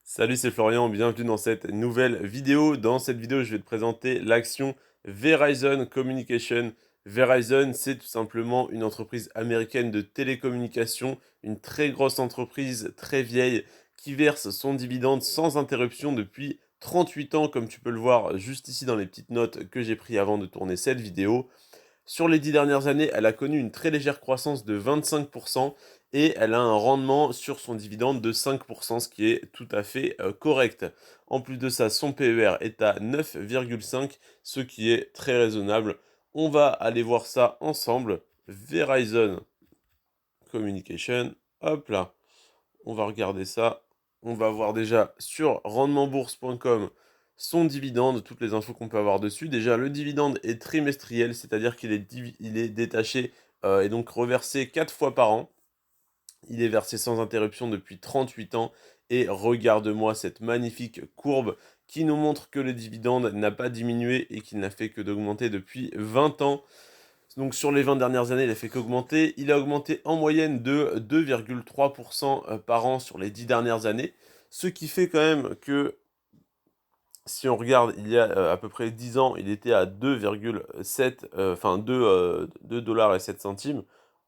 Salut, c'est Florian, bienvenue dans cette nouvelle vidéo. Dans cette vidéo, je vais te présenter l'action Verizon Communication. Verizon, c'est tout simplement une entreprise américaine de télécommunications, une très grosse entreprise, très vieille, qui verse son dividende sans interruption depuis 38 ans, comme tu peux le voir juste ici dans les petites notes que j'ai prises avant de tourner cette vidéo. Sur les 10 dernières années, elle a connu une très légère croissance de 25% et elle a un rendement sur son dividende de 5%, ce qui est tout à fait correct. En plus de ça, son PER est à 9,5, ce qui est très raisonnable. On va aller voir ça ensemble. Verizon Communication, hop là, on va regarder ça. On va voir déjà sur rendementbourse.com son dividende, toutes les infos qu'on peut avoir dessus. Déjà, le dividende est trimestriel, c'est-à-dire il est détaché et donc reversé 4 fois par an. Il est versé sans interruption depuis 38 ans. Et regarde-moi cette magnifique courbe qui nous montre que le dividende n'a pas diminué et qu'il n'a fait que d'augmenter depuis 20 ans. Donc sur les 20 dernières années, il a fait qu'augmenter. Il a augmenté en moyenne de 2,3% par an sur les 10 dernières années. Ce qui fait quand même que si on regarde, il y a à peu près 10 ans, il était à 2,7, enfin 2 dollars et 7 centimes.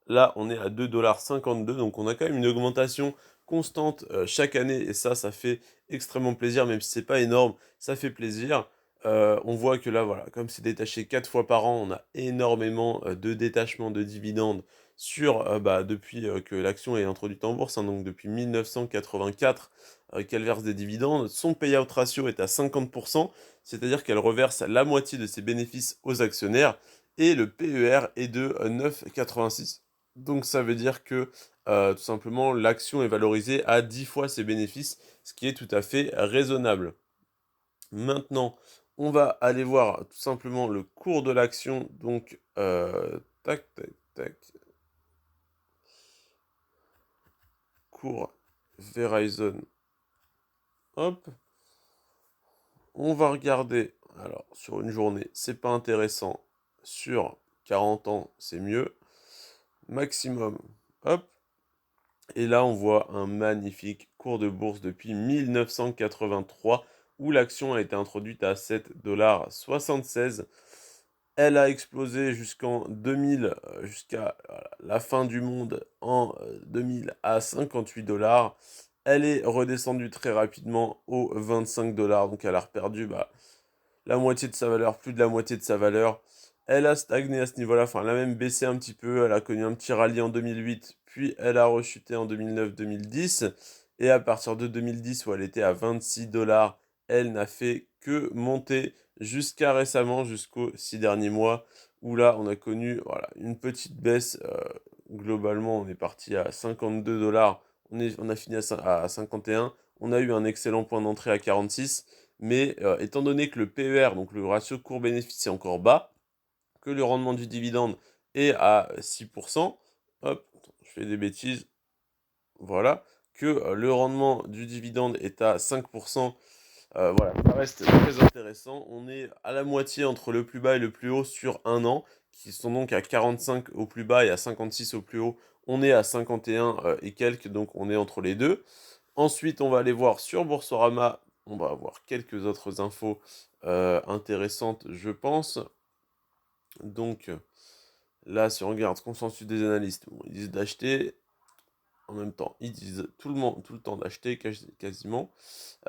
Là, on est à 2,52 $. Donc on a quand même une augmentation constante chaque année. Et ça fait extrêmement plaisir, même si c'est pas énorme, ça fait plaisir. On voit que là, voilà, comme c'est détaché 4 fois par an, on a énormément de détachements de dividendes depuis que l'action est introduite en bourse, hein, donc depuis 1984 qu'elle verse des dividendes. Son payout ratio est à 50%, c'est-à-dire qu'elle reverse la moitié de ses bénéfices aux actionnaires, et le PER est de 9,86. Donc ça veut dire que tout simplement l'action est valorisée à 10 fois ses bénéfices, ce qui est tout à fait raisonnable. Maintenant, on va aller voir tout simplement le cours de l'action. Donc, tac, tac, tac, cours Verizon. Hop, on va regarder. Alors, sur une journée, c'est pas intéressant. Sur 40 ans, c'est mieux. Maximum. Hop. Et là, on voit un magnifique cours de bourse depuis 1983 où l'action a été introduite à 7,76 $. Elle a explosé jusqu'en 2000, jusqu'à la fin du monde en 2000 à 58 dollars. Elle est redescendue très rapidement aux 25 dollars, donc elle a perdu la moitié de sa valeur, plus de la moitié de sa valeur. Elle a stagné à ce niveau-là, enfin elle a même baissé un petit peu, elle a connu un petit rallye en 2008, puis elle a rechuté en 2009-2010, et à partir de 2010 où elle était à 26 dollars, elle n'a fait que monter jusqu'à récemment, jusqu'aux 6 derniers mois, où là on a connu voilà, une petite baisse. Globalement, on est parti à 52 dollars, on a fini à 51, on a eu un excellent point d'entrée à 46. Mais étant donné que le PER, donc le ratio cours-bénéfice, est encore bas, que le rendement du dividende est à 6%, hop, je fais des bêtises, voilà, que le rendement du dividende est à 5%, voilà, ça reste très intéressant. On est à la moitié entre le plus bas et le plus haut sur un an, qui sont donc à 45 au plus bas et à 56 au plus haut. On est à 51 et quelques, donc on est entre les deux. Ensuite, on va aller voir sur Boursorama, on va avoir quelques autres infos intéressantes, je pense. Donc là, si on regarde consensus des analystes, bon, ils disent d'acheter. En même temps, ils disent tout le temps d'acheter quasiment.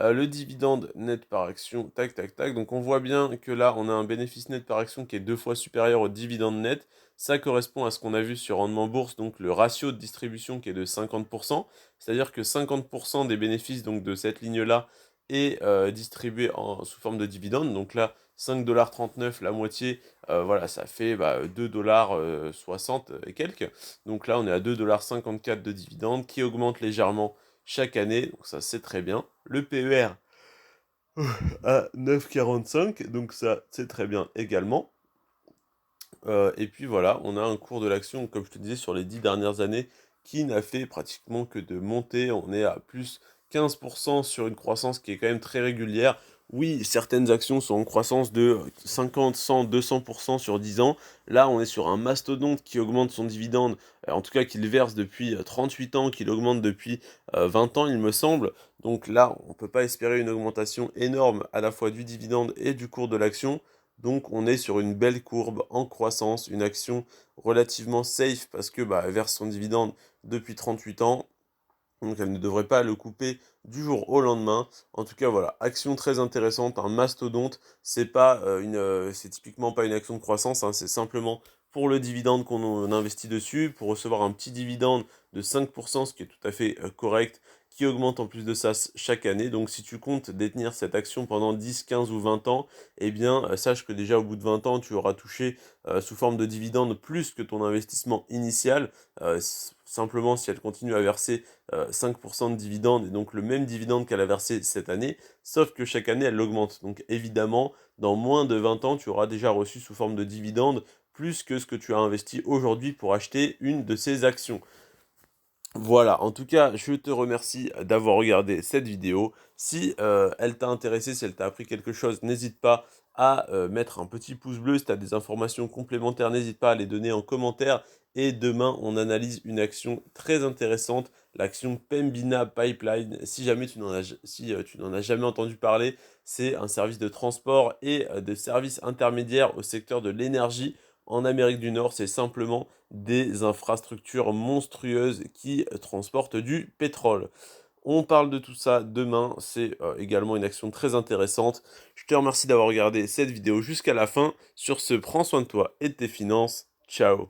Le dividende net par action, tac, tac, tac. Donc on voit bien que là, on a un bénéfice net par action qui est 2 fois supérieur au dividende net. Ça correspond à ce qu'on a vu sur Rendement Bourse, donc le ratio de distribution qui est de 50%. C'est-à-dire que 50% des bénéfices donc, de cette ligne-là est distribué sous forme de dividende. Donc là, 5,39 $, la moitié, voilà, ça fait 2,60 $ et quelques. Donc là, on est à 2,54 $ de dividende qui augmente légèrement chaque année, donc ça c'est très bien. Le PER à 9,45, donc ça c'est très bien également. Et puis voilà, on a un cours de l'action, comme je te disais, sur les 10 dernières années, qui n'a fait pratiquement que de monter. On est à plus 15% sur une croissance qui est quand même très régulière. Oui, certaines actions sont en croissance de 50, 100, 200% sur 10 ans. Là, on est sur un mastodonte qui augmente son dividende, en tout cas qu'il verse depuis 38 ans, qu'il augmente depuis 20 ans, il me semble. Donc là, on ne peut pas espérer une augmentation énorme à la fois du dividende et du cours de l'action. Donc on est sur une belle courbe en croissance, une action relativement safe parce que bah, elle verse son dividende depuis 38 ans. Donc elle ne devrait pas le couper du jour au lendemain. En tout cas, voilà, action très intéressante, un mastodonte. C'est pas c'est typiquement pas une action de croissance, hein, c'est simplement pour le dividende qu'on investit dessus, pour recevoir un petit dividende de 5%, ce qui est tout à fait correct, qui augmente en plus de ça chaque année. Donc si tu comptes détenir cette action pendant 10, 15 ou 20 ans, eh bien sache que déjà au bout de 20 ans, tu auras touché sous forme de dividende plus que ton investissement initial. Simplement, si elle continue à verser 5% de dividende, et donc le même dividende qu'elle a versé cette année, sauf que chaque année, elle l'augmente. Donc évidemment, dans moins de 20 ans, tu auras déjà reçu sous forme de dividende plus que ce que tu as investi aujourd'hui pour acheter une de ces actions. Voilà, en tout cas, je te remercie d'avoir regardé cette vidéo. Si elle t'a intéressé, si elle t'a appris quelque chose, n'hésite pas à mettre un petit pouce bleu. Si tu as des informations complémentaires, n'hésite pas à les donner en commentaire. Et demain, on analyse une action très intéressante, l'action Pembina Pipeline. Si jamais tu n'en as jamais entendu parler, c'est un service de transport et de services intermédiaires au secteur de l'énergie en Amérique du Nord. C'est simplement des infrastructures monstrueuses qui transportent du pétrole. On parle de tout ça demain, c'est également une action très intéressante. Je te remercie d'avoir regardé cette vidéo jusqu'à la fin. Sur ce, prends soin de toi et de tes finances. Ciao.